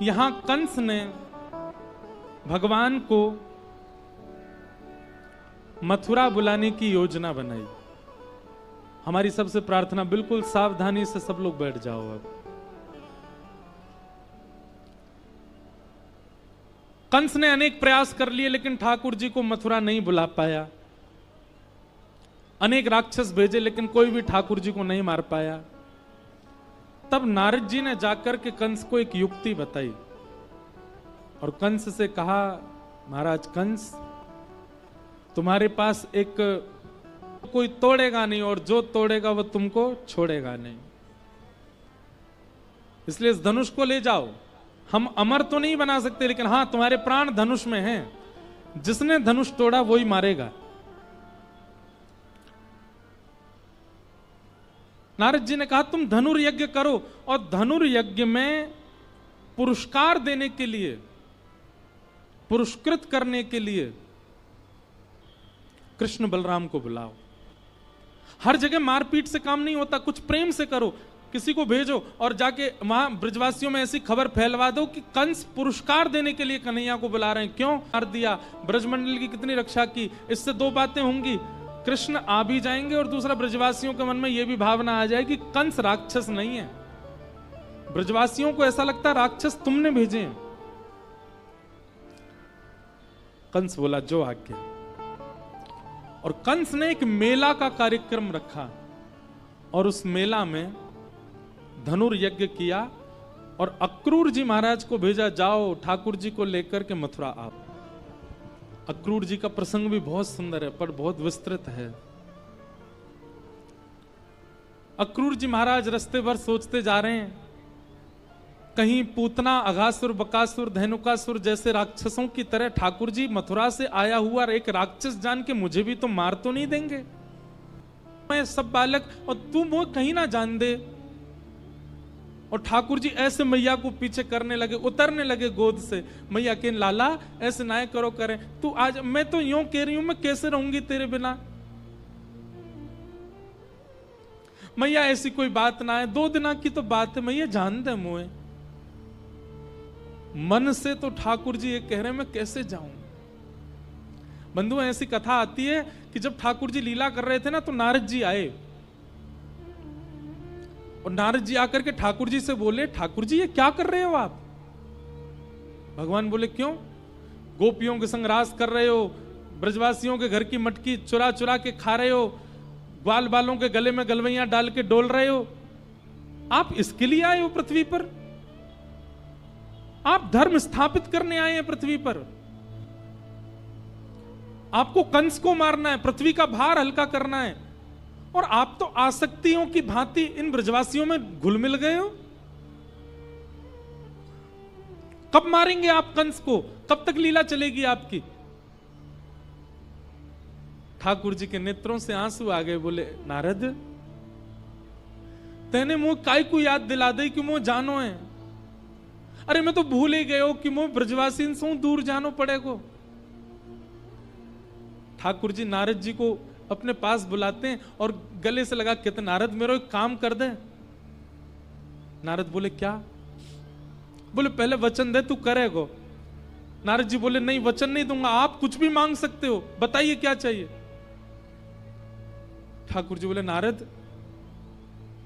यहां कंस ने भगवान को मथुरा बुलाने की योजना बनाई। हमारी सबसे प्रार्थना, बिल्कुल सावधानी से सब लोग बैठ जाओ। अब कंस ने अनेक प्रयास कर लिए लेकिन ठाकुर जी को मथुरा नहीं बुला पाया। अनेक राक्षस भेजे लेकिन कोई भी ठाकुर जी को नहीं मार पाया। तब नारद जी ने जाकर के कंस को एक युक्ति बताई और कंस से कहा, महाराज कंस, तुम्हारे पास एक कोई तोड़ेगा नहीं और जो तोड़ेगा वो तुमको छोड़ेगा नहीं, इसलिए इस धनुष को ले जाओ। हम अमर तो नहीं बना सकते लेकिन हां, तुम्हारे प्राण धनुष में हैं। जिसने धनुष तोड़ा वही मारेगा। नारद जी ने कहा, तुम धनुर्यज्ञ करो और धनुर्यज्ञ में पुरस्कार देने के लिए, पुरस्कृत करने के लिए कृष्ण बलराम को बुलाओ। हर जगह मारपीट से काम नहीं होता, कुछ प्रेम से करो। किसी को भेजो और जाके वहां ब्रजवासियों में ऐसी खबर फैलवा दो कि कंस पुरस्कार देने के लिए कन्हैया को बुला रहे हैं। क्यों मार दिया, ब्रजमंडल की कितनी रक्षा की। इससे दो बातें होंगी, कृष्ण आ भी जाएंगे और दूसरा ब्रजवासियों के मन में यह भी भावना आ जाएगी कि कंस राक्षस नहीं है। ब्रजवासियों को ऐसा लगता है राक्षस तुमने भेजे हैं। कंस बोला, जो आज्ञा। और कंस ने एक मेला का कार्यक्रम रखा और उस मेला में धनुर्यज्ञ किया और अक्रूर जी महाराज को भेजा, जाओ ठाकुर जी को लेकर के मथुरा आओ। अक्रूर जी का प्रसंग भी बहुत सुंदर है पर बहुत विस्तृत है। अक्रूर जी महाराज रास्ते भर सोचते जा रहे हैं, कहीं पूतना, अघासुर, बकासुर, धेनुकासुर जैसे राक्षसों की तरह ठाकुर जी मथुरा से आया हुआ एक राक्षस जान के मुझे भी तो मार तो नहीं देंगे। मैं सब बालक और तू वो कहीं ना जान दे। और ठाकुर जी ऐसे मैया को पीछे करने लगे, उतरने लगे गोद से। मैया के लाला ऐसे ना करो, करें तू आज, मैं तो यूं कह रही हूं, मैं कैसे रहूंगी तेरे बिना। मैया ऐसी कोई बात ना है, 2 दिन की तो बात है, मैया जान दे मुझे। मन से तो ठाकुर जी ये कह रहे हैं, मैं कैसे जाऊं। बंधु ऐसी कथा आती है कि जब ठाकुर जी लीला कर रहे थे ना तो नारद जी आए और नारद जी आकर के ठाकुर जी से बोले, ठाकुर जी ये क्या कर रहे हो आप। भगवान बोले, क्यों। गोपियों के संग रास कर रहे हो, ब्रजवासियों के घर की मटकी चुरा चुरा के खा रहे हो, ग्वाल बालों के गले में गलवैयां डाल के डोल रहे हो। आप इसके लिए आए हो पृथ्वी पर। आप धर्म स्थापित करने आए हैं पृथ्वी पर। आपको कंस को मारना है, पृथ्वी का भार हल्का करना है, और आप तो आसक्तियों की भांति इन ब्रजवासियों में घुल मिल गए हो। कब मारेंगे आप कंस को, कब तक लीला चलेगी आपकी। ठाकुर जी के नेत्रों से आंसू आ गए। बोले, नारद तेने मुंह काय को याद दिला दे कि मुंह जानो है। अरे मैं तो भूल ही गए हो कि मुंह ब्रजवासी से दूर जानो पड़ेगो। ठाकुर जी नारद जी को अपने पास बुलाते हैं और गले से लगा कहते, नारद मेरा एक काम कर दे। नारद बोले, क्या। बोले, पहले वचन दे तू करेगो। नारद जी बोले, नहीं वचन नहीं दूंगा, आप कुछ भी मांग सकते हो, बताइए क्या चाहिए। ठाकुर जी बोले, नारद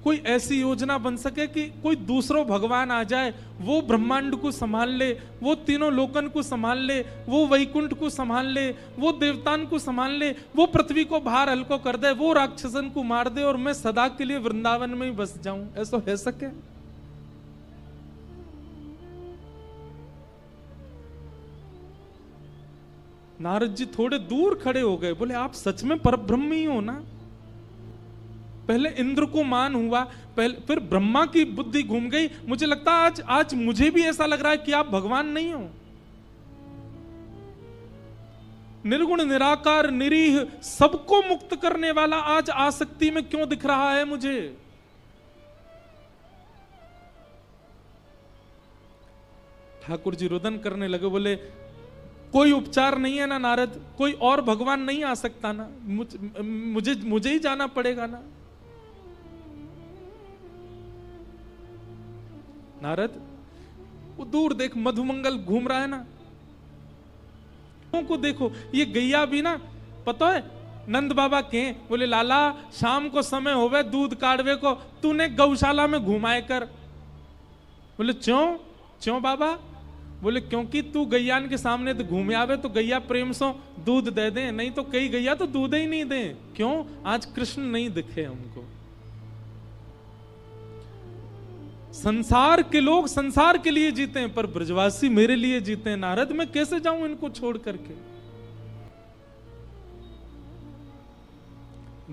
कोई ऐसी योजना बन सके कि कोई दूसरो भगवान आ जाए, वो ब्रह्मांड को संभाल ले, वो तीनों लोकन को संभाल ले, वो वैकुंठ को संभाल ले, वो देवतान को संभाल ले, वो पृथ्वी को भार हल्को कर दे, वो राक्षसन को मार दे और मैं सदा के लिए वृंदावन में ही बस जाऊं। ऐसा हो सके। नारद जी थोड़े दूर खड़े हो गए। बोले, आप सच में परब्रह्म ही हो ना। पहले इंद्र को मान हुआ, पहले फिर ब्रह्मा की बुद्धि घूम गई। मुझे लगता आज मुझे भी ऐसा लग रहा है कि आप भगवान नहीं हो। निर्गुण निराकार निरीह सबको मुक्त करने वाला आज आसक्ति में क्यों दिख रहा है मुझे। ठाकुर जी रुदन करने लगे। बोले, कोई उपचार नहीं है ना नारद, कोई और भगवान नहीं आ सकता ना, मुझे ही जाना पड़ेगा ना। नारद वो दूर देख मधुमंगल घूम रहा है ना, को देखो। ये गैया भी ना, पता है नंद बाबा के बोले लाला शाम को समय होवे दूध काढ़वे को, तूने गौशाला में घुमाए कर। बोले क्यों क्यों बाबा? बोले क्योंकि तू गैयान के सामने तो घूमे आवे तो गैया प्रेम से दूध दे दे, नहीं तो कई गैया तो दूध ही नहीं दे। क्यों? आज कृष्ण नहीं दिखे हमको। संसार के लोग संसार के लिए जीते हैं, पर ब्रजवासी मेरे लिए जीते हैं। नारद मैं कैसे जाऊं इनको छोड़ करके?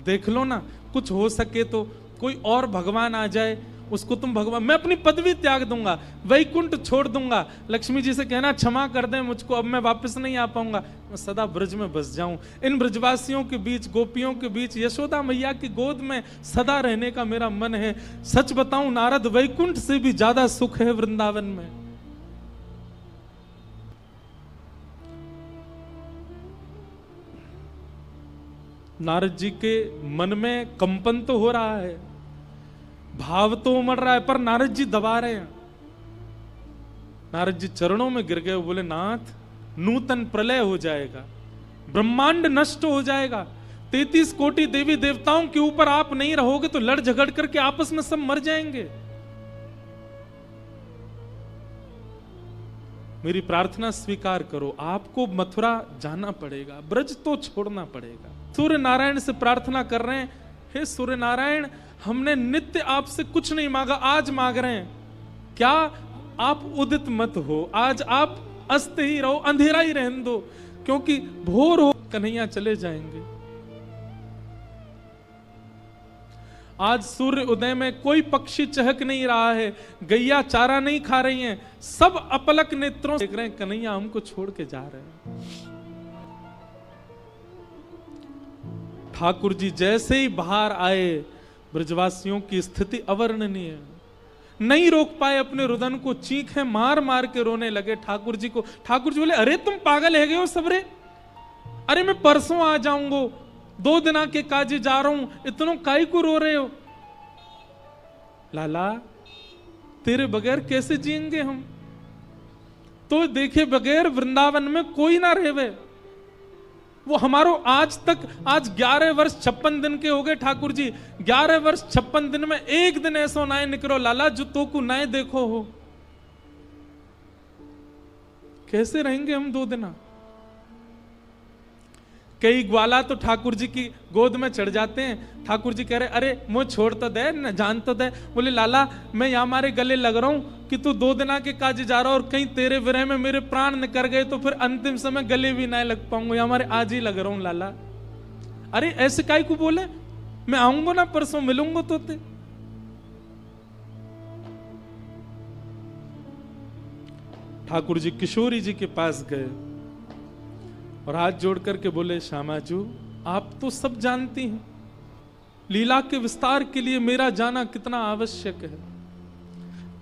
देख लो ना, कुछ हो सके तो कोई और भगवान आ जाए, उसको तुम भगवान, मैं अपनी पदवी त्याग दूंगा, वैकुंठ छोड़ दूंगा, लक्ष्मी जी से कहना क्षमा कर दें मुझको, अब मैं वापस नहीं आ पाऊंगा, मैं सदा ब्रज में बस जाऊं, इन ब्रजवासियों के बीच, गोपियों के बीच, यशोदा मैया की गोद में सदा रहने का मेरा मन है। सच बताऊं नारद, वैकुंठ से भी ज्यादा सुख है वृंदावन में। नारद जी के मन में कंपन तो हो रहा है, भाव तो उमड़ रहा है, पर नारद जी दबा रहे हैं। नारद जी चरणों में गिर गए, बोले नाथ नूतन प्रलय हो जाएगा, ब्रह्मांड नष्ट हो जाएगा, 33 कोटि देवी देवताओं के ऊपर आप नहीं रहोगे तो लड़ झगड़ करके आपस में सब मर जाएंगे। मेरी प्रार्थना स्वीकार करो, आपको मथुरा जाना पड़ेगा, ब्रज तो छोड़ना पड़ेगा। सूर्य नारायण से प्रार्थना कर रहे हैं, हे सूर्य नारायण, हमने नित्य आपसे कुछ नहीं मांगा, आज मांग रहे हैं, क्या आप उदित मत हो, आज आप अस्त ही रहो, अंधेरा ही रहने दो, क्योंकि भोर हो कन्हैया चले जाएंगे। आज सूर्य उदय में कोई पक्षी चहक नहीं रहा है, गैया चारा नहीं खा रही हैं, सब अपलक नेत्रों देख रहे हैं कन्हैया हमको छोड़ के जा रहे हैं। ठाकुर जी जैसे ही बाहर आए, ब्रजवासियों की स्थिति अवर्णनीय, नहीं रोक पाए अपने रुदन को, चीखें मार मार के रोने लगे ठाकुर जी को। ठाकुर जी बोले अरे तुम पागल है गए हो सबरे, अरे मैं परसों आ जाऊंगा, 2 दिना के काजे जा रहा हूं, इतनों काई को रो रहे हो? लाला तेरे बगैर कैसे जिएंगे हम, तो देखे बगैर वृंदावन में कोई ना रहे। वो हमारो आज तक, आज 11 वर्ष 56 दिन के हो गए ठाकुर जी, 11 वर्ष 56 दिन में एक दिन ऐसा नाय निकलो लाला जो तो को नाय देखो हो। कैसे रहेंगे हम 2 दिन? कई ग्वाला तो ठाकुर जी की गोद में चढ़ जाते हैं, ठाकुर जी कह रहे अरे मुझे छोड़ तो दे न, जान तो दे। बोले लाला मैं यहाँ हमारे गले लग रहा हूं कि तू 2 दिना के काज जा रहा और कहीं तेरे विरह में मेरे प्राण निकल गए तो फिर अंतिम समय गले भी ना लग पाऊंगा, यहाँ हमारे आज ही लग रहा हूं लाला। अरे ऐसे काई को बोले, मैं आऊंगा ना परसों, मिलूंगा तो ते। ठाकुर जी किशोरी जी के पास गए और हाथ जोड़ करके बोले श्यामाजू आप तो सब जानती हैं, लीला के विस्तार के लिए मेरा जाना कितना आवश्यक है,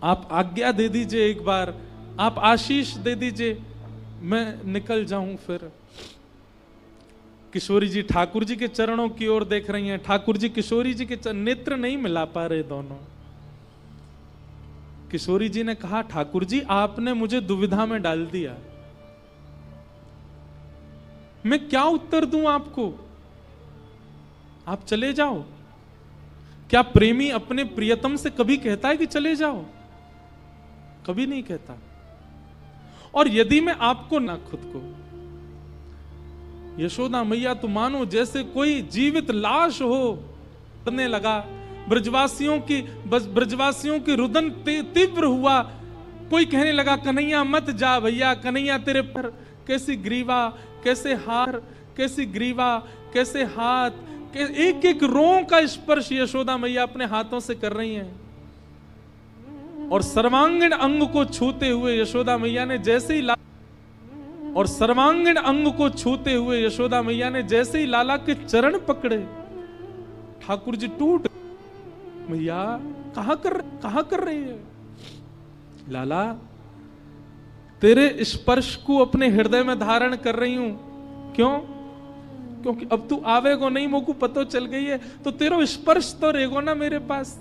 आप आज्ञा दे दीजिए, एक बार आप आशीष दे दीजिए, मैं निकल जाऊं फिर। किशोरी जी ठाकुर जी के चरणों की ओर देख रही हैं, ठाकुर जी किशोरी जी के नेत्र नहीं मिला पा रहे दोनों। किशोरी जी ने कहा ठाकुर जी आपने मुझे दुविधा में डाल दिया, मैं क्या उत्तर दूं आपको, आप चले जाओ। क्या प्रेमी अपने प्रियतम से कभी कहता है कि चले जाओ? कभी नहीं कहता। और यदि मैं आपको ना खुद को, यशोदा मैया तो मानो जैसे कोई जीवित लाश हो, करने लगा। ब्रजवासियों की रुदन तीव्र हुआ। कोई कहने लगा कन्हैया मत जा भैया, कन्हैया तेरे पर कैसी ग्रीवा, कैसे हार, कैसी ग्रीवा, कैसे हाथ, एक एक रों का स्पर्श यशोदा मैया अपने हाथों से कर रही हैं। और सर्वांगीण अंग को छूते हुए यशोदा मैया ने जैसे ही यशोदा मैया ने जैसे ही लाला के चरण पकड़े, ठाकुर जी टूट, मैया कहां कर रही है? लाला तेरे स्पर्श को अपने हृदय में धारण कर रही हूं। क्यों? क्योंकि अब तू आवेगो नहीं, मोको पतो चल गई है, तो तेरा स्पर्श तो रहेगो ना मेरे पास।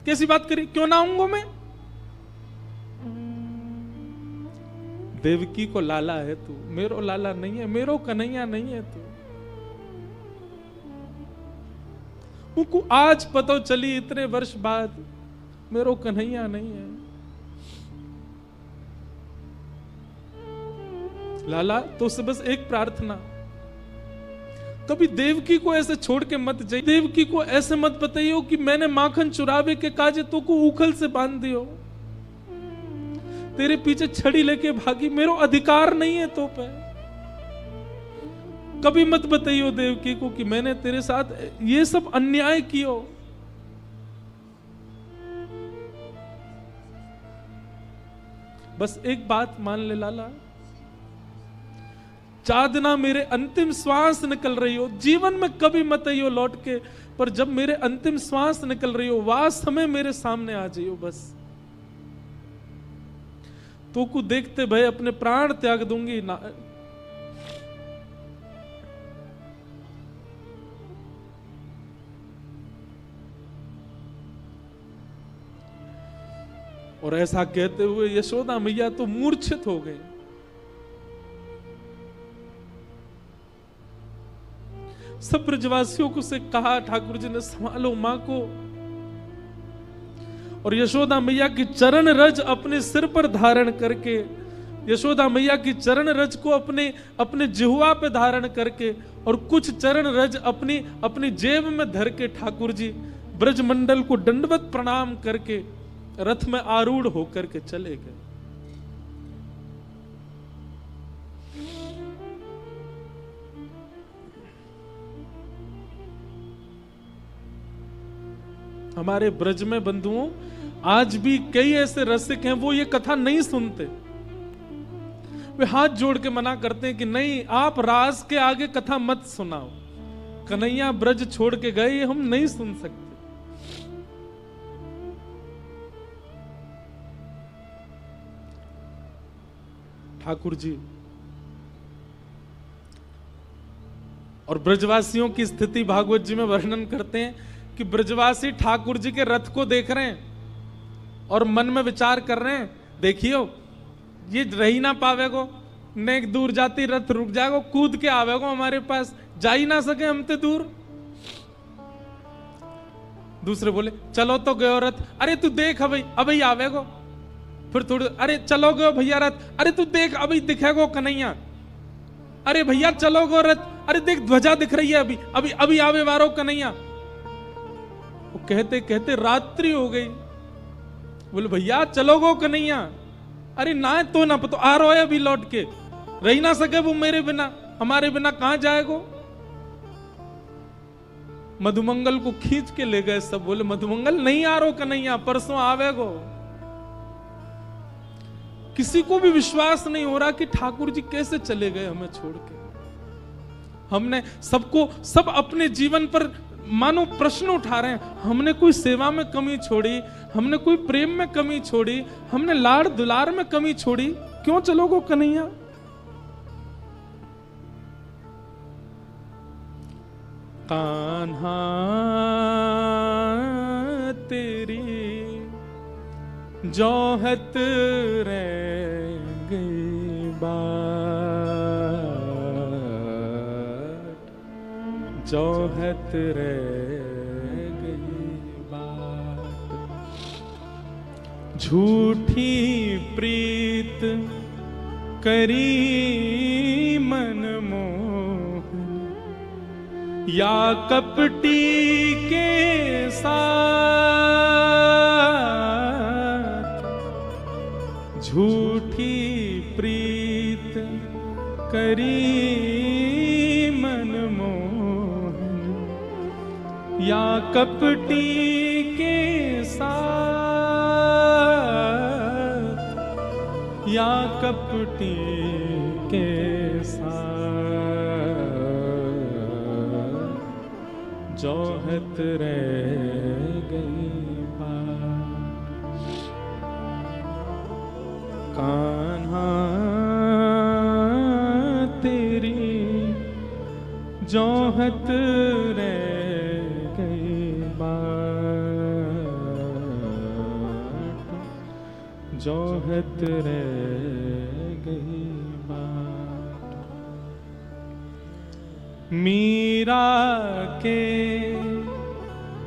कैसी बात करी, क्यों ना आऊंगा मैं? देवकी को लाला है तू, मेरो लाला नहीं है, मेरो कन्हैया नहीं है तू। उनको आज पता चली इतने वर्ष बाद, मेरो कन्हैया नहीं है। लाला तो से बस एक प्रार्थना, कभी देवकी को ऐसे छोड़ के मत जाइए, देवकी को ऐसे मत बताइयो कि मैंने माखन चुरावे के काजे तो को उखल से बांध दियो, तेरे पीछे छड़ी लेके भागी, मेरो अधिकार नहीं है तो पे। कभी मत बताइयो देवकी को कि मैंने तेरे साथ ये सब अन्याय कियो। बस एक बात मान ले लाला, चादना मेरे अंतिम श्वास निकल रही हो, जीवन में कभी मत आइयो लौट के, पर जब मेरे अंतिम श्वास निकल रही हो, वह समय मेरे सामने आ जाइयो बस। तो को देखते भय अपने प्राण त्याग दूंगी ना। और ऐसा कहते हुए यशोदा मैया तो मूर्छित हो गई। सब ब्रजवासियों को से कहा, ठाकुर जी ने संभालो मां को। और यशोदा मैया की चरण रज अपने सिर पर धारण करके, यशोदा मैया की चरण रज को अपने जिह्वा पे धारण करके, और कुछ चरण रज अपनी जेब में धर के ठाकुर जी ब्रजमंडल को दंडवत प्रणाम करके रथ में आरूढ़ होकर के चले गए। हमारे ब्रज में बंधुओं आज भी कई ऐसे रसिक हैं, वो ये कथा नहीं सुनते। वे हाथ जोड़ के मना करते हैं कि नहीं, आप रास के आगे कथा मत सुनाओ, कन्हैया ब्रज छोड़ के गए, हम नहीं सुन सकते। ठाकुर जी और ब्रजवासियों की स्थिति भागवत जी में वर्णन करते हैं कि ब्रजवासी ठाकुर जी के रथ को देख रहे हैं और मन में विचार कर रहे हैं, देखियो ये रही ना पावेगो, नेक दूर जाती रथ रुक जाएगो, कूद के आवेगो हमारे पास, जा ही ना सके हम ते दूर। दूसरे बोले चलो तो गयो रथ, अरे तू देख अभी आवेगो। फिर थोड़ी, अरे चलो गयो भैया रथ, अरे तू देख अभी दिखेगो कन्हैया। अरे भैया चलो गो रथ, अरे देख ध्वजा दिख रही है अभी आवे वारो कन्हैया। वो कहते कहते रात्रि हो गई। बोले भैया चलो गो कन्हैया, अरे ना तो ना पतो आ रहा है अभी लौट के, रही ना सके वो मेरे बिना, हमारे बिना कहां जाएगो। मधुमंगल को खींच के ले गए सब। बोले मधुमंगल नहीं आ रहा कन्हैया, परसों आवेगो। किसी को भी विश्वास नहीं हो रहा कि ठाकुर जी कैसे चले गए हमें छोड़ के। हमने सब अपने जीवन पर मानो प्रश्न उठा रहे हैं, हमने कोई सेवा में कमी छोड़ी, हमने कोई प्रेम में कमी छोड़ी, हमने लाड़ दुलार में कमी छोड़ी, क्यों चलोगो कन्हैया। कान्हा तेरी जोहत रह गई बात, जोहत रह गई बात। झूठी प्रीत करी मन मोहन, या कपटी के साथ। झूठी प्रीत करी मन मोहन, या कपटी के साथ, या कपटी के साथ। जोहत रह गई बात। कान्हा तेरी जोहत रह गई बात, जोहत रह गई बात। मीरा के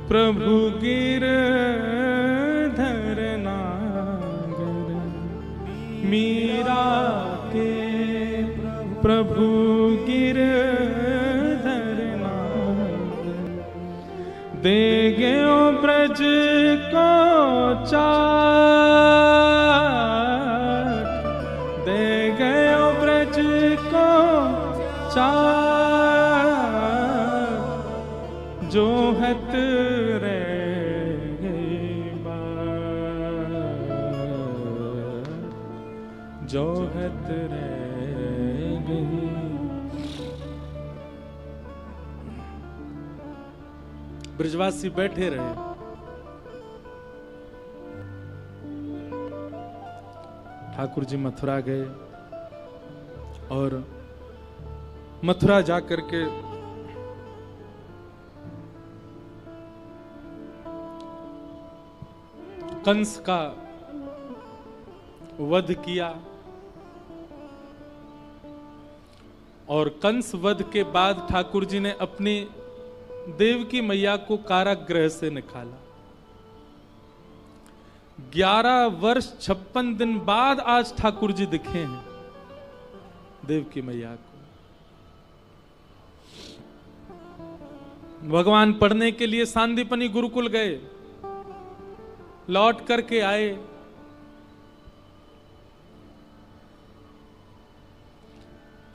प्रभु गिरधर नागर, मीरा के प्रभु गिरधर नागर, दे गयो ब्रज को चाट, दे गयो ब्रज को चाट, जोहत रह गई बात, जोहत रह गई। ब्रजवासी बैठे रहे। ठाकुर जी मथुरा गए और मथुरा जाकर के कंस का वध किया और कंस वध के बाद ठाकुर जी ने अपनी देवकी मैया को कारागृह से निकाला। 11 वर्ष 56 दिन बाद आज ठाकुर जी दिखे हैं देवकी मैया को। भगवान पढ़ने के लिए सांदीपनी गुरुकुल गए, लौट करके आए।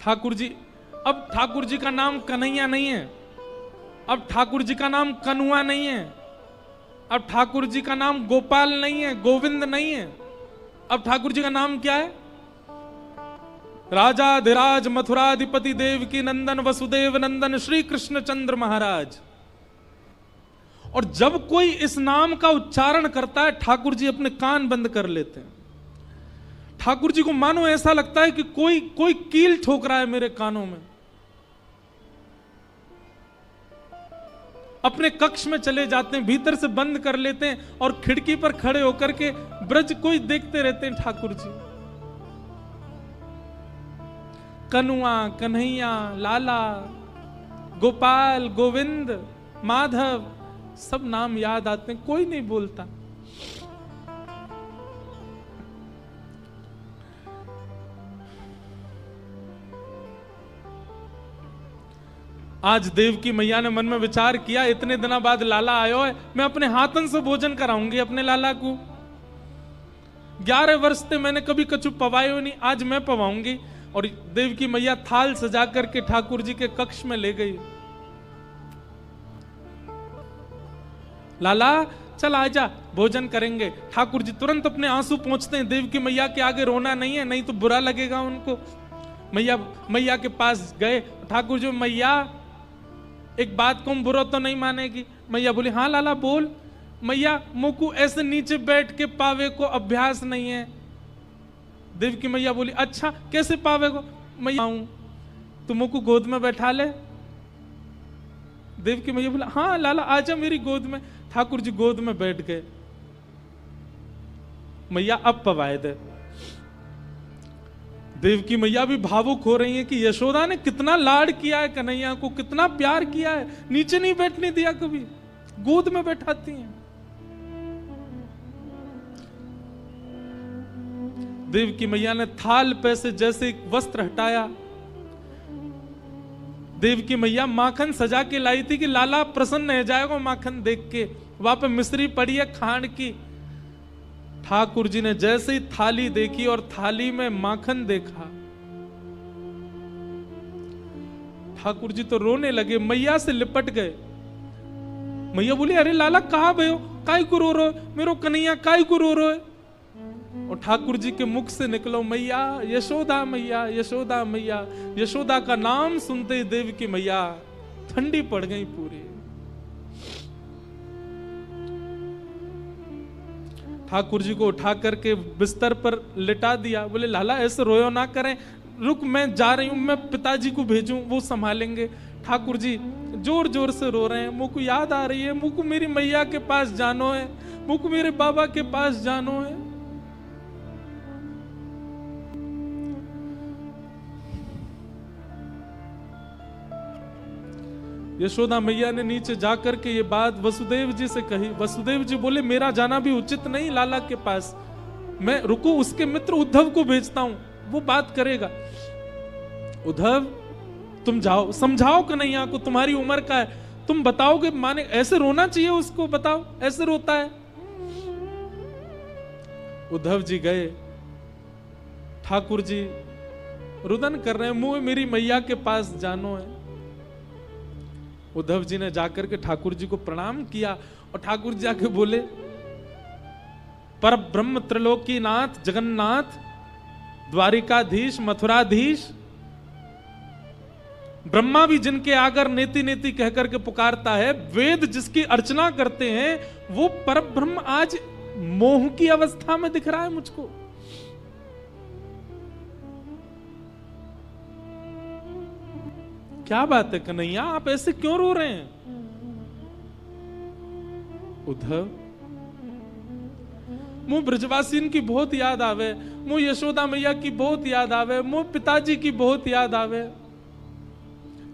ठाकुर जी, अब ठाकुर जी का नाम कन्हैया नहीं है, अब ठाकुर जी का नाम कनुआ नहीं है, अब ठाकुर जी का नाम गोपाल नहीं है, गोविंद नहीं है। अब ठाकुर जी का नाम क्या है? राजाधिराज मथुराधिपति देवकी नंदन वसुदेव नंदन श्री कृष्ण चंद्र महाराज। और जब कोई इस नाम का उच्चारण करता है, ठाकुर जी अपने कान बंद कर लेते हैं। ठाकुर जी को मानो ऐसा लगता है कि कोई कील ठोक रहा है मेरे कानों में। अपने कक्ष में चले जाते हैं, भीतर से बंद कर लेते हैं और खिड़की पर खड़े होकर के ब्रज को ही देखते रहते हैं। ठाकुर जी कनुआ, कन्हैया, लाला, गोपाल, गोविंद, माधव, सब नाम याद आते हैं, कोई नहीं बोलता। आज देवकी मैया ने मन में विचार किया, इतने दिनों बाद लाला आयो है, मैं अपने हाथन से भोजन कराऊंगी अपने लाला को। 11 वर्ष से मैंने कभी कछु पवायो नहीं, आज मैं पवाऊंगी। और देवकी मैया थाल सजा करके ठाकुर जी के कक्ष में ले गई। लाला चल आजा, भोजन करेंगे। ठाकुर जी तुरंत अपने आंसू पोंछते हैं। देवकी मैया के आगे रोना नहीं है, नहीं तो बुरा लगेगा उनको। मैया के पास गए। ठाकुर जी, मैया एक बात को बुरा तो नहीं मानेगी? मैया बोली, हाँ लाला बोल। मैया, मुकु ऐसे नीचे बैठ के पावे को अभ्यास नहीं है। देवकी मैया बोली, अच्छा कैसे पावे को? मैया आऊं तो मुकु गोद में बैठा ले। देवकी मैया बोला, हाँ लाला आजा मेरी गोद में। ठाकुर जी गोद में बैठ गए। मैया अब पवाए दे। देवकी मैया भी भावुक हो रही है कि यशोदा ने कितना लाड किया है कन्हैया को, कितना प्यार किया है, नीचे नहीं बैठने दिया कभी, गोद में बैठाती हैं। देवकी मैया ने थाल पे से जैसे वस्त्र हटाया। देवकी मैया माखन सजा के लाई थी कि लाला प्रसन्न हो जाएगा माखन देख के। वहां पे मिश्री पड़ी है खांड की। ठाकुर जी ने जैसे ही थाली देखी और थाली में माखन देखा, ठाकुर जी तो रोने लगे, मैया से लिपट गए। मैया बोली, अरे लाला कहाँ भयो, काय को रो रहे हो, मेरो कन्हैया काय को रो रहे हो? और ठाकुर जी के मुख से निकलो, मैया यशोदा मैया, यशोदा मैया। यशोदा का नाम सुनते ही देवकी मैया ठंडी पड़ गई पूरी। ठाकुर जी को उठा करके बिस्तर पर लिटा दिया। बोले, लाला ऐसे रोयो ना करें, रुक मैं जा रही हूं, मैं पिताजी को भेजूं, वो संभालेंगे। ठाकुर जी जोर जोर से रो रहे हैं। मुझको याद आ रही है, मुझको मेरी मैया के पास जानो है, मुझको मेरे बाबा के पास जानो है। यशोदा मैया ने नीचे जाकर के ये बात वसुदेव जी से कही। वसुदेव जी बोले मेरा जाना भी उचित नहीं लाला के पास, मैं रुको उसके मित्र उद्धव को भेजता हूं, वो बात करेगा। उद्धव तुम जाओ, समझाओ कन्हैया को, तुम्हारी उम्र का है, तुम बताओगे माने, ऐसे रोना चाहिए उसको, बताओ ऐसे रोता है। उद्धव जी गए, ठाकुर जी रुदन कर रहे हैं, मुंह मेरी मैया के पास जानो है। उद्धव जी ने जाकर के ठाकुर जी को प्रणाम किया और ठाकुर जी आके बोले पर ब्रह्म त्रिलोकीनाथ जगन्नाथ द्वारिकाधीश मथुराधीश, ब्रह्मा भी जिनके आगर नेति नेति कहकर के पुकारता है, वेद जिसकी अर्चना करते हैं, वो परब्रह्म आज मोह की अवस्था में दिख रहा है मुझको। क्या बात है कन्हैया, आप ऐसे क्यों रो रहे हैं? उद्धव मुझ ब्रजवासीन की बहुत याद आवे, मुझ यशोदा मैया की बहुत याद आवे, मुझ पिताजी की बहुत याद आवे।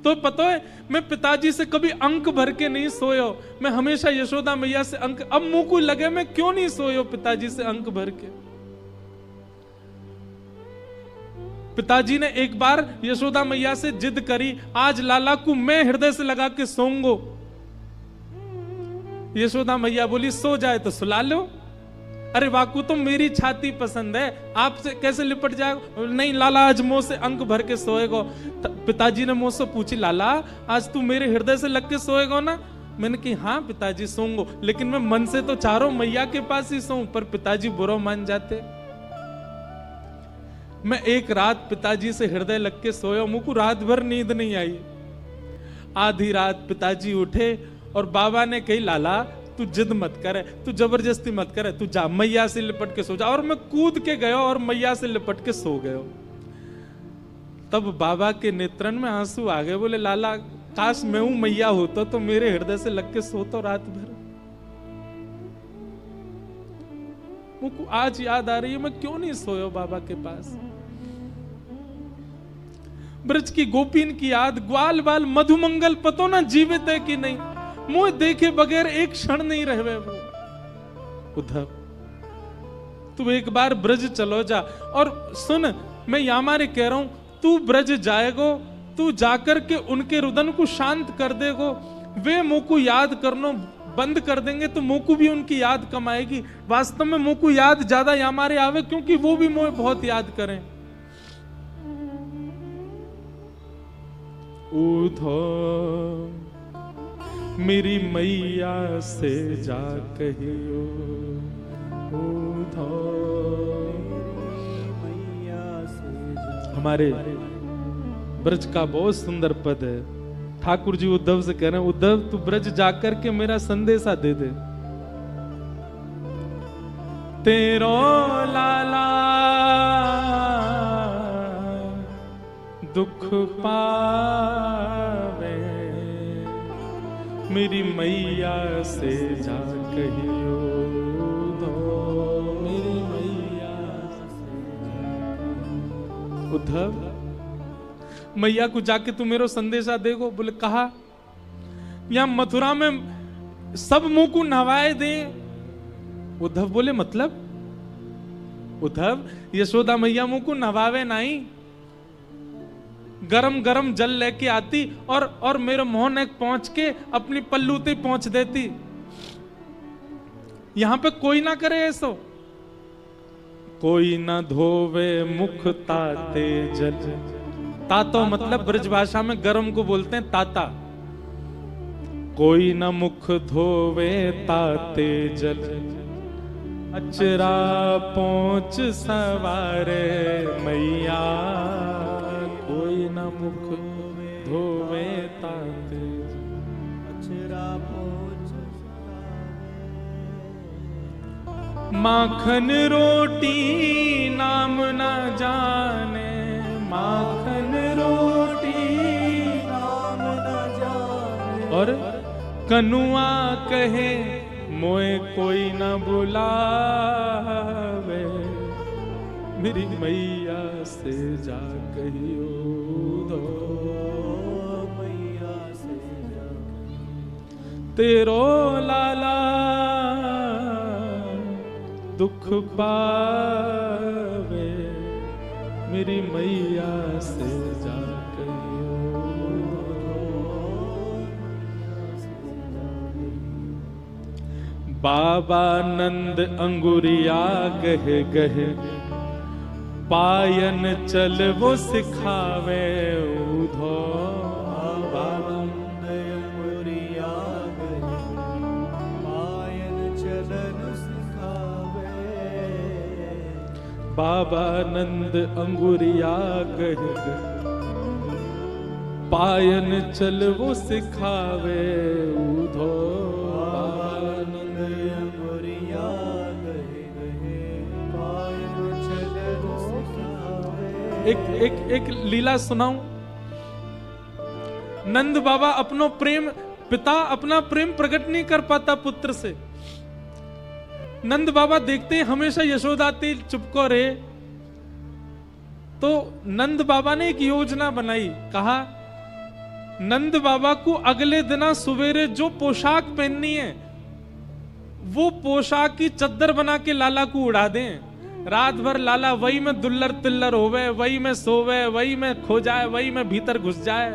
तो पता है मैं पिताजी से कभी अंक भर के नहीं सोयो, मैं हमेशा यशोदा मैया से अंक, अब मुंह को लगे मैं क्यों नहीं सोयो पिताजी से अंक भर के। पिताजी ने एक बार यशोदा मैया से जिद करी, आज लाला को मैं हृदय से लगा के सोऊंगो। यशोदा मैया बोली सो जाए तो सुला लो। अरे वाकू तो मेरी छाती पसंद है, आपसे कैसे लिपट जाएगा? नहीं लाला आज मुंह से अंक भर के सोएगो। पिताजी ने मुझसे पूछी, लाला आज तू मेरे हृदय से लग के सोएगो ना? मैंने कही हाँ पिताजी सोऊंगो, लेकिन मैं मन से तो चारों मैया के पास ही सोऊं। पर पिताजी बुरा मान जाते। मैं एक रात पिताजी से हृदय लग के सोया, मुझको रात भर नींद नहीं आई। आधी रात पिताजी उठे और बाबा ने कही लाला तू जिद मत करे, तू जबरदस्ती मत करे, तू जा मैया से लिपट के सो जा। और मैं कूद के गया और मैया से लिपट के सो गया। तब बाबा के नेत्रन में आंसू आ गए, बोले लाला काश मैं हूं मैया होता तो मेरे हृदय से लग के सोता रात भर। मुझको आज याद आ रही है मैं क्यों नहीं सोया बाबा के पास। ब्रज की गोपीन की याद, ग्वाल बाल मधुमंगल पतो ना जीवित है कि नहीं, मुझे देखे बगैर एक क्षण नहीं रहे वो। उद्धव तू एक बार ब्रज चलो जा। और सुन मैं यामारे कह रहा हूं, तू ब्रज जाएगो, तू जाकर के उनके रुदन को शांत कर देगो, वे मुंह को याद करनो बंद कर देंगे तो मुंह को भी उनकी याद कम आएगी। वास्तव में मुंह को याद ज्यादा यामारे आवे, क्योंकि वो भी मुझे बहुत याद करें। उद्धव मेरी मैया से जा कहियो, उद्धव मैया से जा। हमारे ब्रज का बहुत सुंदर पद है। ठाकुर जी उद्धव से कह रहे हैं, उद्धव तू ब्रज जाकर के मेरा संदेशा दे दे। तेरो लाला दुख पावे, मेरी मैया से जा कहियो दो, मेरी मैया से जा। उद्धव मैया को जाके तू मेरा संदेशा देगो? बोले कहा यहां मथुरा में सब मुंह को नहवाए दे। उद्धव बोले मतलब? उद्धव यशोदा मैया मुंह को नहवावे नहीं, गरम गरम जल लेके आती और मेरे मोहन एक पहुंच के अपनी पल्लू ते पहुंच देती। यहां पे कोई ना करे ऐसो, कोई ना धोवे मुख ताते जल। तातो मतलब ब्रज भाषा में गरम को बोलते हैं ताता। कोई ना मुख धोवे ताते जल, अचरा पहुंच सवारे मैया, कोई ना मुख धोवे ताते अचरा पहुंच सवारे। माखन रोटी नाम ना जाने, माखन रोटी नाम ना जाने। और कनुआ कहे मोए कोई ना बुलावे, मेरी मैया से जा कहियो दो, मैया से जा। तेरो लाला दुख पावे, मेरी मैया से जा कहियो। बाबा नंद अंगुरिया गह गह, पायन चल वो सिखावे उधो। बाबा नंद अंगुरिया गह, पायन चलन सिखावे। बाबा नंद अंगुरिया गह गह, पायन चल वो सिखावे उधो। एक लीला सुनाऊं। नंद बाबा अपनो प्रेम, पिता अपना प्रेम प्रकट नहीं कर पाता पुत्र से। नंद बाबा देखते हैं हमेशा यशोदा चुपको रहे, तो नंद बाबा ने एक योजना बनाई। कहा नंद बाबा को अगले दिन सवेरे जो पोशाक पहननी है वो पोशाक की चद्दर बना के लाला को उड़ा दें। रात भर लाला वही में दुल्लर तिल्लर होवे, वही में सोवे, वही में खो जाए, वही में भीतर घुस जाए।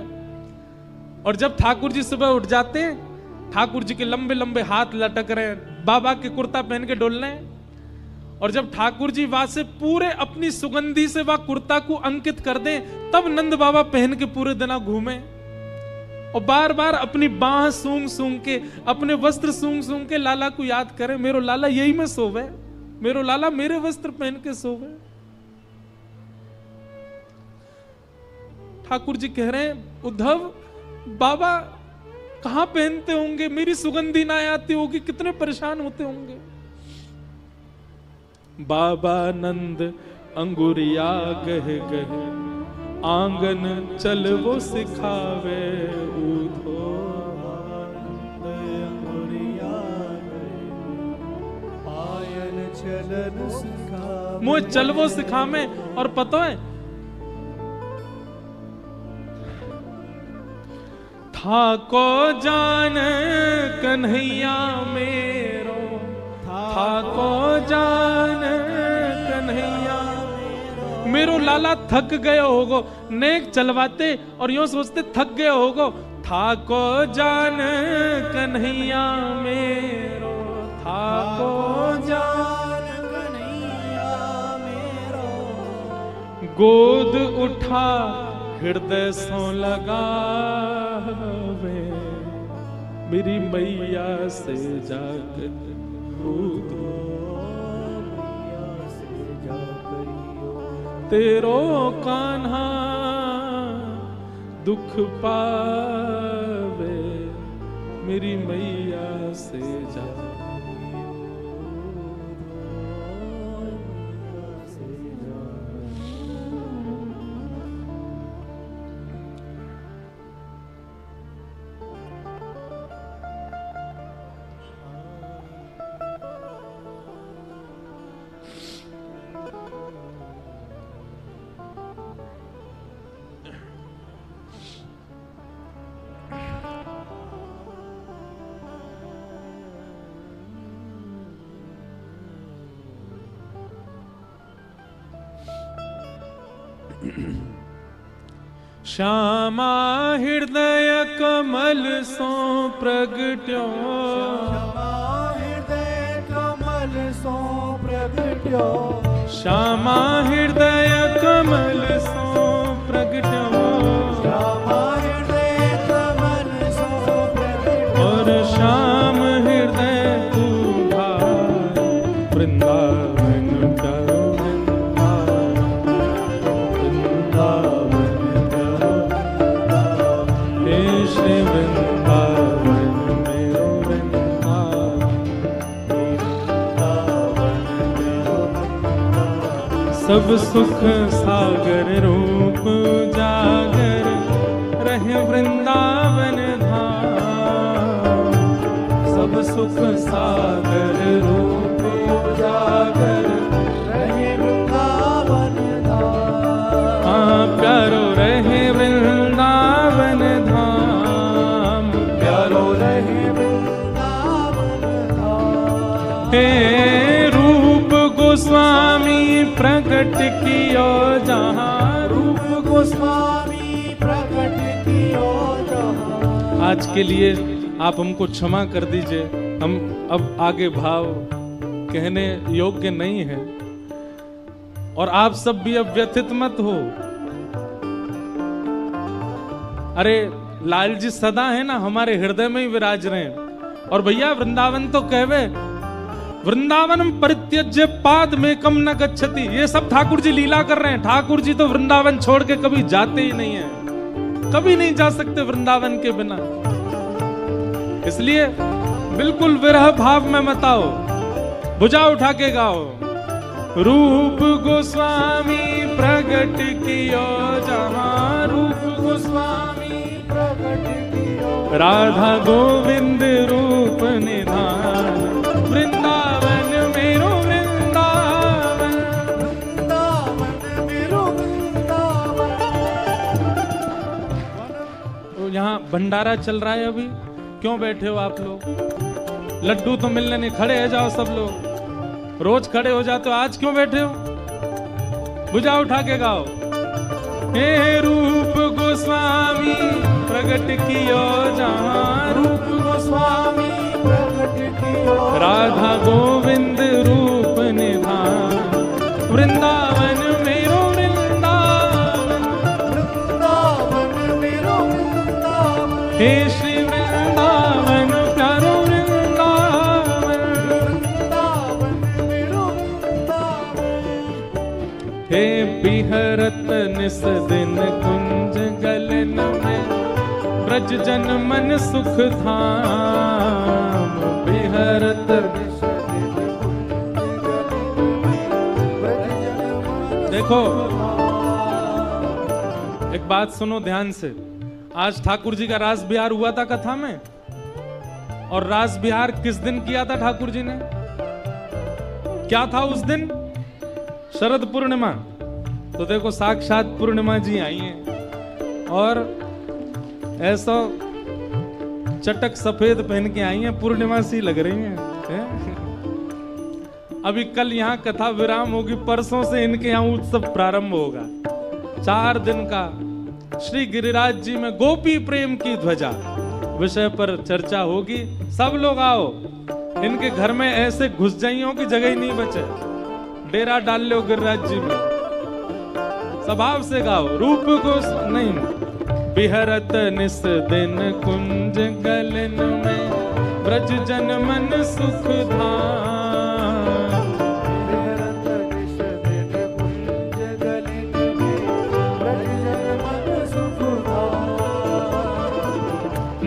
और जब ठाकुर जी सुबह उठ जाते हैं, ठाकुर जी के लंबे लंबे हाथ लटक रहे हैं, बाबा के कुर्ता पहन के डोल रहे हैं। और जब ठाकुर जी वहां से पूरे अपनी सुगंधी से वह कुर्ता को अंकित कर दें, तब नंद बाबा पहन के पूरे दिन घूमे और बार बार अपनी बाह सूंघ सूंघ के, अपने वस्त्र सूंघ सूंघ के लाला को याद करें, मेरो लाला यही में सोवे, मेरो लाला मेरे वस्त्र पहन के सोवे। ठाकुर जी कह रहे हैं उद्धव बाबा कहां पहनते होंगे, मेरी सुगंधी ना आती होगी, कितने परेशान होते होंगे। बाबा नंद अंगुरिया गह गह, आंगन चल वो सिखावे उधो। मुझे चल वो सिखावे। और पता है था को जान कन्हैया मेरो, था को जान कन्हैया मेरो लाला थक गए होगो, नेक चलवाते और यूं सोचते थक गए होगो। था को जान कन्हैया मेरो, था को जान कन्हैया मेरो, गोद उठा हृदय सो लगावे, मेरी मैया से जाकर तेरो कान्हा दुख पावे, मेरी मैया से जा। श्यामा हृदय कमल सो प्रगट्यो, श्यामा हृदय कमल सो प्रगट्यो, श्यामा हृदय कमल सो प्रगट्यो, श्यामा हृदय कमल सो प्रगट्यो। और श्याम हृदय तू वृंदावन करो, सब सुख सागर रूप जागर रहे वृंदावन धाम, सब सुख सागर रूप जागर रहे वृंदावन धाम। हाँ प्यारो रहे वृंदावन धाम, प्यारो रहे वृंदावन प्रगट कियो जहाँ। रूप गोस्वामी प्रकट कियो जहाँ। आज के लिए आप हमको क्षमा कर दीजिए, हम अब आगे भाव कहने योग्य नहीं है। और आप सब भी अब व्यथित मत हो। अरे लाल जी सदा है ना हमारे हृदय में ही विराज रहे हैं। और भैया वृंदावन तो कहवे, वृंदावनम परित्यज्य पाद में कम न गच्छति। ये सब ठाकुर जी लीला कर रहे हैं। ठाकुर जी तो वृंदावन छोड़ के कभी जाते ही नहीं है, कभी नहीं जा सकते वृंदावन के बिना। इसलिए बिल्कुल विरह भाव में मत आओ, भुजा उठा के गाओ। रूप गोस्वामी प्रगट कियो जहाँ। रूप गोस्वामी प्रकट कियो। राधा गोविंद रूप निधान। वृंदावन मेरो वृंदावन। वृंदावन मेरो वृंदावन। तो यहाँ भंडारा चल रहा है अभी, क्यों बैठे हो आप लोग? लड्डू तो मिलने नहीं, खड़े हो जाओ सब लोग। रोज खड़े हो जाते हो, आज क्यों बैठे हो? भुजा उठा के गाओ। हे रूप गोस्वामी प्रगट कियो जहाँ। रूप गोस्वामी प्रकट कियो। राधा गोविंद रूप निधान। वृंदावन मेरो वृंदावन। वृंदावन मेरो वृंदावन। हे श्री वृंदावन प्यारो वृंदावन। वृंदावन मेरो वृंदावन। हे बिहरत निस दिन कुंज गलन में। ब्रज जन मन सुख धाम। बिहरत देखो, एक बात सुनो ध्यान से। आज ठाकुर जी का रास बिहार हुआ था कथा में। और रास बिहार किस दिन किया था ठाकुर जी ने? क्या था उस दिन? शरद पूर्णिमा। तो देखो साक्षात पूर्णिमा जी आई हैं और ऐसा चटक सफेद पहन के आई हैं, पूर्णिमा सी लग रही हैं। अभी कल यहाँ कथा विराम होगी, परसों से इनके यहाँ उत्सव प्रारंभ होगा। 4 दिन का श्री गिरिराज जी में गोपी प्रेम की ध्वजा विषय पर चर्चा होगी। सब लोग आओ। इनके घर में ऐसे घुस जाइयों की जगह ही नहीं बचे। डेरा डाल लो गिरिराज जी में। स्वभाव से गाओ। रूप को नहीं। बिहरत निस दिन कुंज गलन में। ब्रज जन मन सुख धाम। बिहरत निस दिन कुंज गलन में। ब्रज जन मन सुख धाम।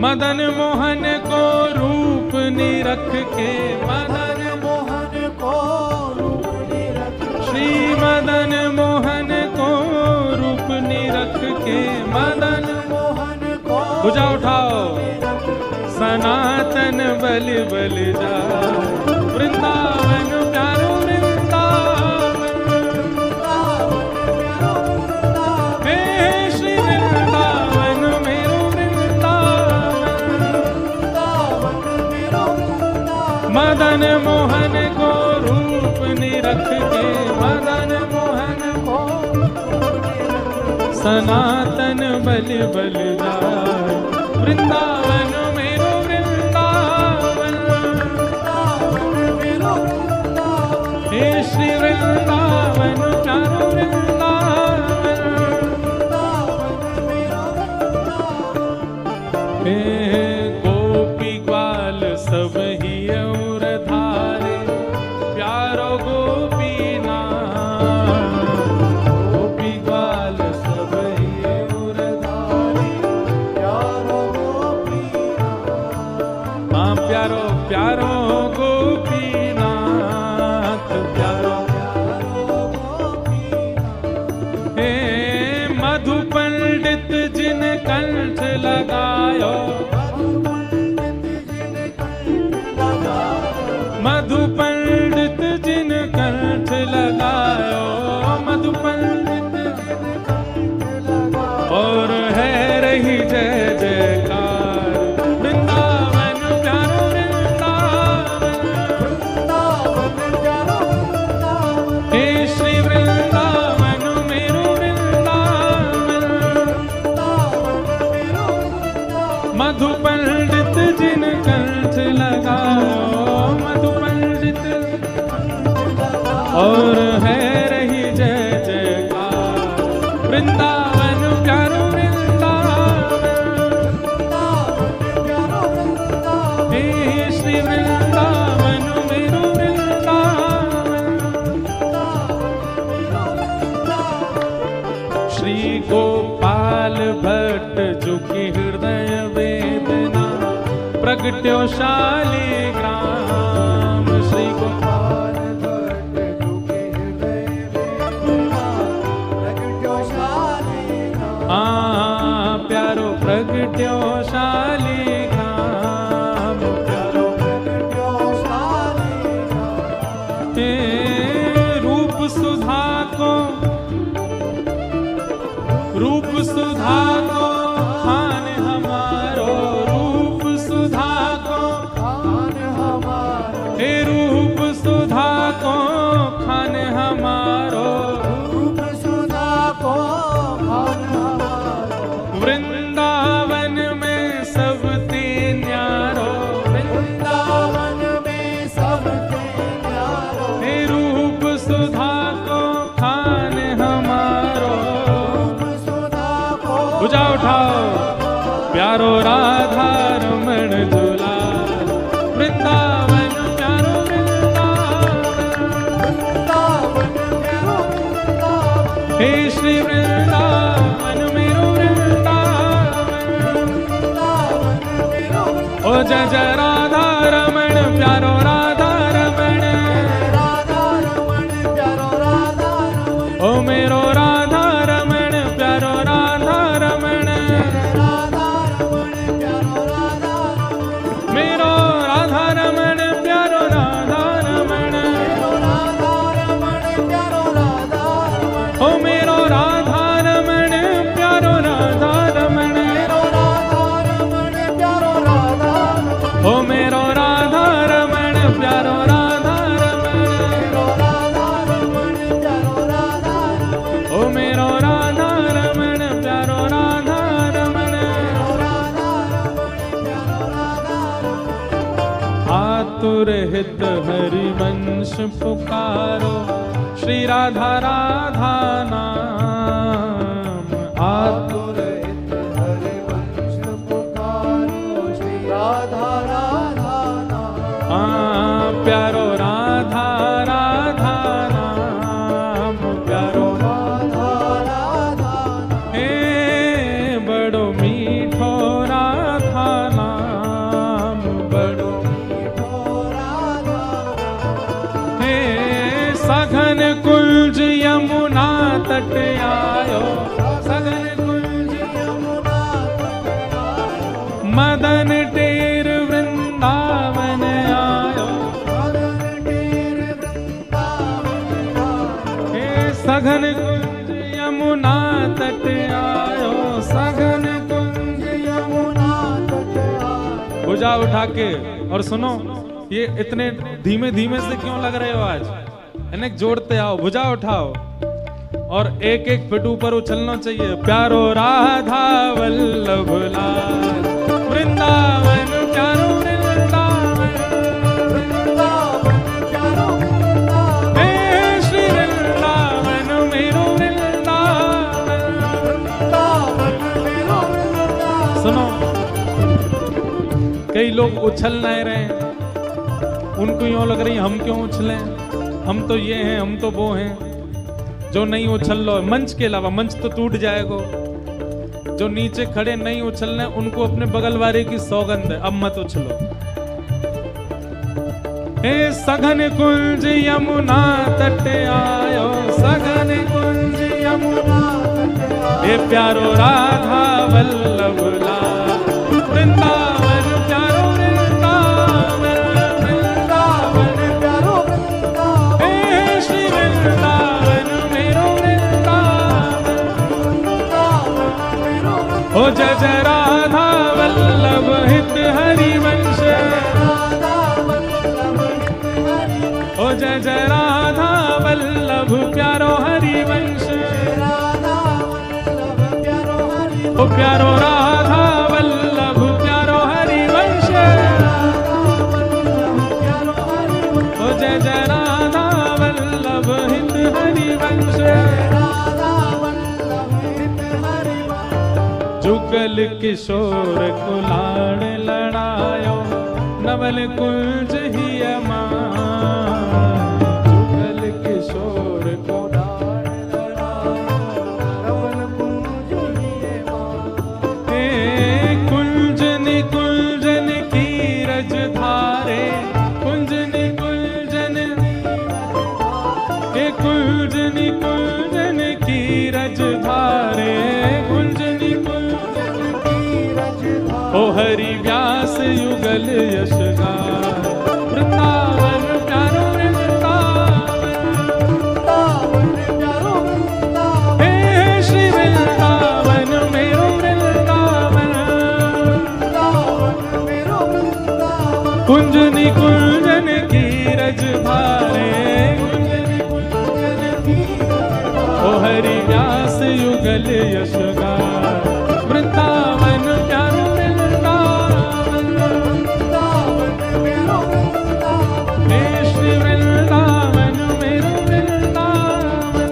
मदन मोहन को रूप निरख के। मदन मोहन को रूप निरख। श्री मदन मोहन को रूप निरख के। मदन मोहन को भुजा उठाओ। सनातन बलि बलि जा। वृंदावन प्यारो वृंदावन। हे श्री वृंदावन मेरो वृंदावन। मदन मोहन को रूप निरख के। मदन मोहन को सनातन बलि बलि जाय। वृंदावन मेरो वृंदावन। हे श्री वृंदावन प्यारो वृंदावन। हे गोपी ग्वाल सब ही और धारे। प्यारो गोपी नाम। गोपी ग्वाल सब ही और धारे। प्यारो गोपी नाथ। हाँ प्यारो प्यारो गोपीनाथ। प्यारो हे मधु पंडित जिन कंठ लगायो। मधु पंडित जिन कंठ लगायो। मधु पंडित और है रही जय जयकार। वृंदावन प्यारो वृंदावन। हे श्री वृंदावन और है रही जय जयकार। वृंदावन प्यारो वृंदावन, हे श्री वृंदावन मेरो वृंदावन। श्री गोपाल भट्ट जो कि हृदय वेदना प्रगट्यो शालिग्राम। श्री गोपाल प्यारो प्रगट्यो शालिग्राम, प्यारो प्रगट्यो शालिग्राम। हे रूप सुधा को खान हमारो, रूप सुधा को खान हमारो। हे रूप सुधा को खान हमारो, रूप सुधा को खान हमारो। वृंदावन में सबते न्यारो, वृंदावन में सबते न्यारो। हे रूप सुधा को खान हमारो, भुजा उठाओ प्यारो राधा रमण झूला। वृंदावन प्यारो वृंदावन, हे श्री वृंदावन मेरो वृंदावन। ओ जय जय राधा रमण प्यारो राधा रमण, ओ मेरो राधा रमण प्यारो राधा रमण। मेरो राधा रमण प्यारो राधा रमण, ओ मेरो राधा रमण प्यारो राधा रमण। ओ मेरो राधा रमण प्यारो राधा रमण, ओ मेरो राधा रमण प्यारो राधा रमण। आतुर हित हरिवंश पुकारो, श्री राधा राधा नाम। आतुर हित हरिवंश पुकारो, श्री राधा राधा नाम। प्यारो राधा राधा नाम, प्यारो राधा राधा हे बड़ो मीठो राधा नाम, बड़ो मीठो राधा। हे सघन कुंज यमुना तट आयो, सघन कुंज यमुना तट आयो। मदन टेर वृंदावन आयो, मदन टेर वृंदावन आयो। हे सघन कुंज यमुना तट आयो, सघन कुंज यमुना तट आयो। भुजा उठा के। और सुनो, ये इतने धीमे धीमे से क्यों लग रहे हो आज? इन्हें जोड़ते आओ, भुजा उठाओ और एक एक फिट ऊपर उछलना चाहिए। प्यारो राधा वल्लभ लाल, वृंदावन प्यारो वृंदावन, वृंदावन प्यारो वृंदावन, हे श्री वृंदावन मेरो वृंदावन। वृंदावन मेरो वृंदावन। सुनो, कई लोग उछल नहीं रहे, उनको यूं लग रही हम क्यों उछलें, हम तो ये हैं, हम तो वो हैं। जो नहीं उछल लो मंच के अलावा, मंच तो टूट जाएगा। जो नीचे खड़े नहीं उछलने, उनको अपने बगल वाले की सौगंध है, अब मत उछलो। हे सघन कुंज यमुना तट आयो, सघन कुंज यमुना तट आयो। हे प्यारो राधा वल्लभ लाल, वृंदावन प्यारो वृंदावन, वृंदावन प्यारो वृंदावन, हे श्री वृंदावन मेरो वृंदावन। वृंदावन मेरो ओ जय जय राधा वल्लभ हित हरिवंश, राधा वल्लभ हरि। ओ जय जय राधा वल्लभ प्यारो हरिवंश। राधा वल्लभ प्यारो हरि। ओ प्यारो राधा वल्लभ प्यारो हरिवंश, राधा वल्लभ प्यारो हरि। ओ जय जय राधा वल्लभ जुगल किशोर कुलाड़ लड़ायो नवल कुंज ही अमाय जुगल किशोर कुलाड़ लड़ायो नवल कुंज ही अमाय। हे कुंजन कुंजन की रज धारे कुंजन कुंजन हे कुंजन कुंजन की रज धारे कुंजन कुंजन की रज धारे ओ हरि व्यास युगल यश गाय वृंदावन प्यारो वृंदावन प्यारो वृंदावन हे श्री वृंदावन मेरो वृंदावन वृंदावन मेरो वृंदावन कुंजनी कुंजन की रज धारे कुंजन कुंजन की ओ हरि व्यास युगल यश गाय वृंदावन प्यारो वृंदावन वृंदावन मेरो वृंदावन हे श्री वृंदावन मेरो वृंदावन।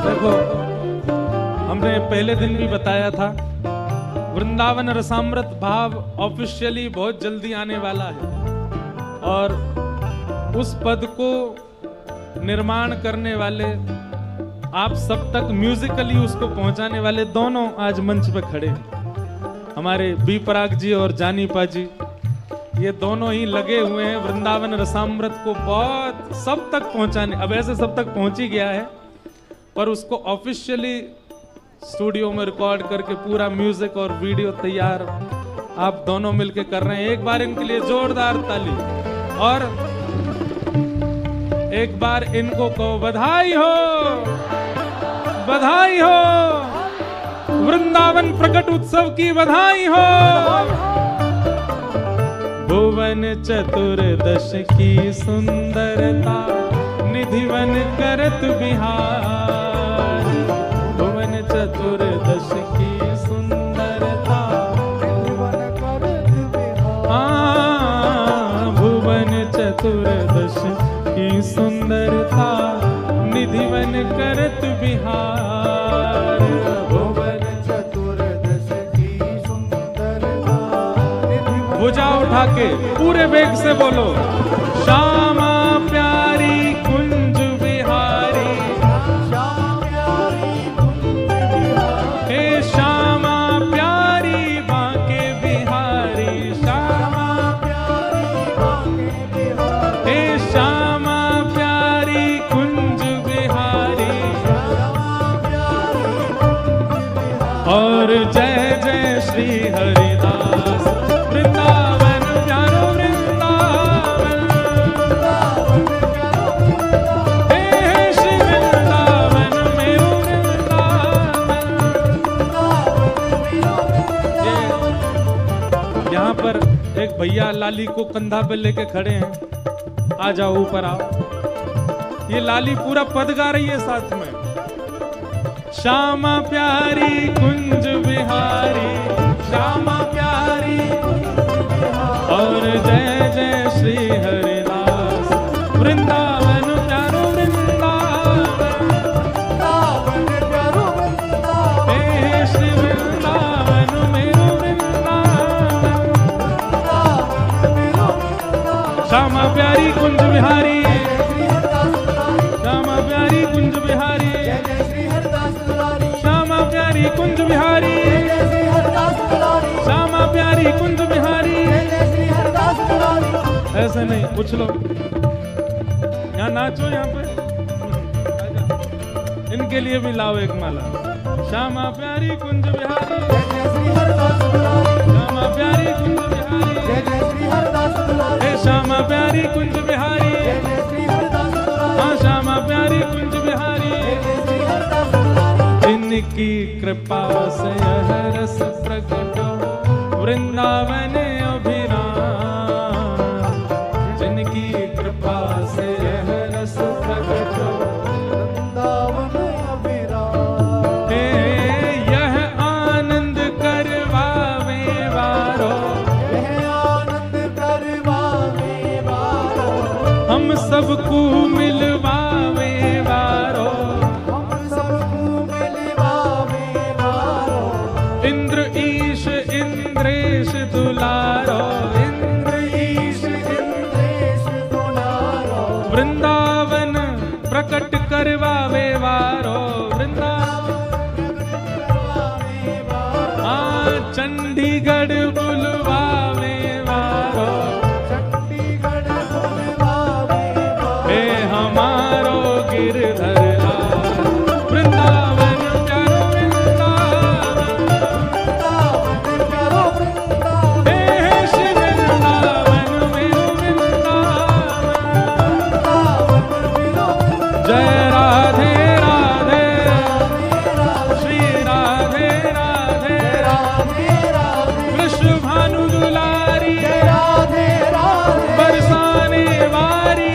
देखो हमने पहले दिन भी बताया था वृंदावन रसामृत भाव ऑफिशियली बहुत जल्दी आने वाला है और उस पद को निर्माण करने वाले आप सब तक म्यूजिकली उसको पहुंचाने वाले दोनों आज मंच पे खड़े हैं। हमारे बी पराग जी और जानी पा जी ये दोनों ही लगे हुए हैं वृंदावन रसामृत को बहुत सब तक पहुंचाने। अब ऐसे सब तक पहुंच ही गया है पर उसको ऑफिशियली स्टूडियो में रिकॉर्ड करके पूरा म्यूजिक और वीडियो तैयार आप दोनों मिलके कर रहे हैं। एक बार इनके लिए जोरदार ताली और एक बार इनको कहो बधाई हो बधाई हो वृंदावन प्रकट उत्सव की बधाई हो। भुवन चतुर्दश की सुंदरता निधिवन करत बिहार भुवन चतुर्दश की सुंदरता भुवन चतुर्दश की सुंदरता निधिवन करत बिहार भुवन चतुर्दश की सुंदरता भुजा उठा के पूरे वेग से बोलो श्यामा प्यारी कुंज बिहारी हे श्यामा प्यारी बांके बिहारी श्यामा हे श्यामा प्यारी कुंज बिहारी और जय जय श्री हरिदास वृंदावन प्यारो वृंदावन हे श्री वृंदावन मेरो वृंदावन। यहाँ पर एक भैया लाली को कंधा पे लेके खड़े हैं आ जाओ ऊपर आओ। ये लाली पूरा पद गा रही है साथ में श्यामा प्यारी कुंज बिहारी श्यामा प्यारी और जय जय श्री हरिदास वृंदावन प्यारो वृंदावन हे श्री वृंदावन मेरो वृंदावन श्यामा प्यारी कुंज बिहारी श्यामा प्यारी कुंज बिहारी श्यामा प्यारी कुंज बिहारी श्यामा प्यारी कुंज बिहारी। ऐसे नहीं पूछ लो यहाँ नाचो यहाँ पे इनके लिए भी लाओ एक माला श्यामा प्यारी कुंज बिहारी श्यामा प्यारी कुंज बिहारी हे श्यामा प्यारी कुंज बिहारी हाँ श्यामा प्यारी कुंज बिहारी। इनकी कृपा से यह रस प्रकट वृंदावन अभिराम जिनकी कृपा से यह रस प्रकट वृंदावन अभिराम हे यह आनंद करवावे वारो यह आनंद करवावे वारो हम सबको मिलवावे वारो हम सबको मिलवावे करवावे वारो चंडीगढ़ बुलवावे वारो हे हमारो गिरधर वृंदावन प्यारो वृंदावन हे श्री वृंदावन मेरो वृंदावन जय राधे राधे श्री राधे राधे कृष्ण भानु दुलारी बरसाने वारी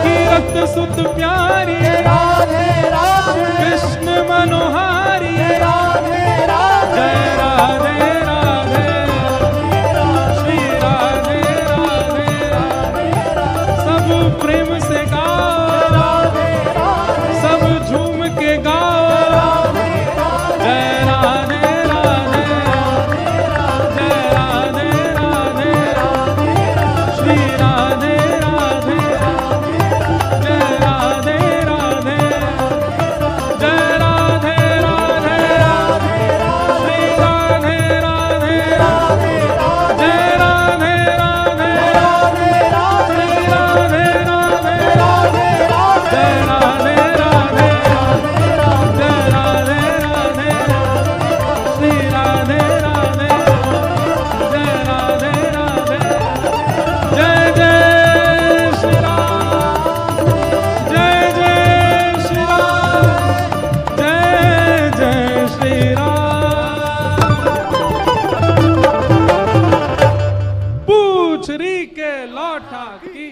कीरत सुत प्यारी कृष्ण मनोहारी जय राधे राधे श्री राधे राधे सब प्रेम से गाओ सब झूम के गाओ जय राधे राधे जय राधे राधे श्री राधे राधे जय राधे राधे जय राधे राधे श्री राधे राधे जय राधे राधे श्री राधे राधे जय राधे राधे जय राधे राधे श्री राधे राधे जय राधे राधे जय जय श्री राम जय जय श्री राम जय जय श्री राम पूछरी के लौटा की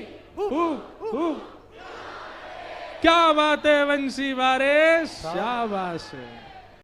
क्या बात है वंशी वारे शाबाश है।